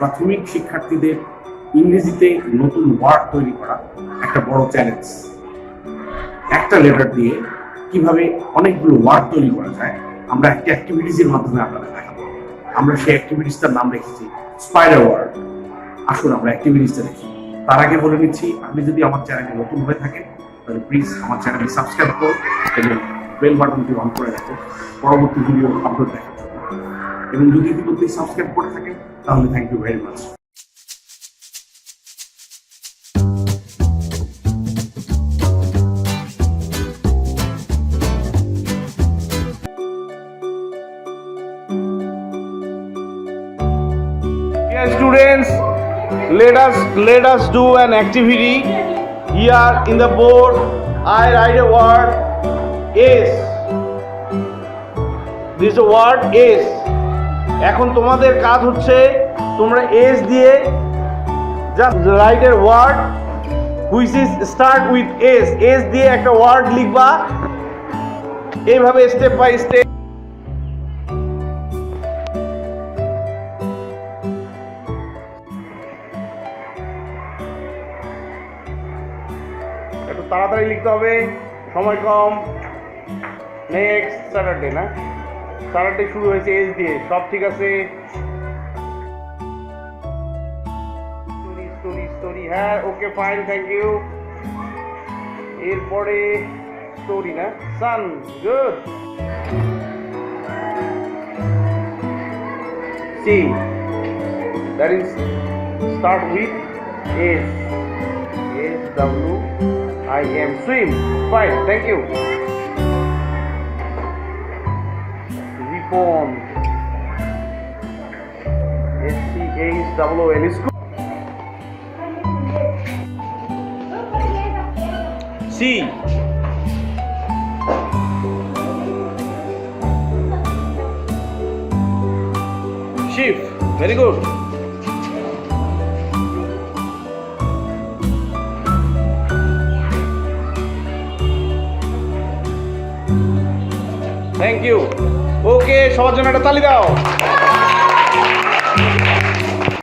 প্রাথমিক শিক্ষার্থীদের ইংরেজিতে নতুন ওয়ার্ড তৈরি করা একটা বড় চ্যালেঞ্জ। একটা লেটার দিয়ে কিভাবে অনেকগুলো ওয়ার্ড তৈরি করা যায় আমরা একটা অ্যাক্টিভিটিজের মাধ্যমে আপনাদের দেখাবো। আমরা সেই অ্যাক্টিভিটিসটার নাম রেখেছি স্পাইডার ওয়ার্ড। আসুন আমরা অ্যাক্টিভিটিসটা দেখি। তার আগে বলে নিচ্ছি, আপনি যদি আমার চ্যানেলে নতুন হয়ে থাকেন তাহলে প্লিজ আমার চ্যানেলটি সাবস্ক্রাইব করুন এবং বেল বাটনটি অন করে রাখুন পরবর্তী ভিডিও আপলোড দেখার জন্য। এবং যদি ইতিমধ্যে সাবস্ক্রাইব করে থাকেন তাহলে thank you very much. Dear students, let us do an activity. Here in the board, I write a word is. This word is. এখন তোমাদের কাজ হচ্ছে তোমরা is দিয়ে just write a word which is start with is. Is দিয়ে একটা word লিখবা এইভাবে স্টেপ বাই স্টেপ। একটু তাড়াতাড়ি লিখতে হবে, সময় কম। নেক্সট স্যাটারডে না, স্যাটারডে শুরু হয়েছে এস দিয়ে, সব ঠিক আছে। স্টোরি হ্যাঁ, ওকে ফাইন, থ্যাংক ইউ। এরপরে স্টোরি না, sun, good. See, that is start with S, SWIM, swim, fine, thank you. Reform, SCHOOL, school. C, shift, very good. Thank you. Okay, সবার জন্য একটা তালি দাও।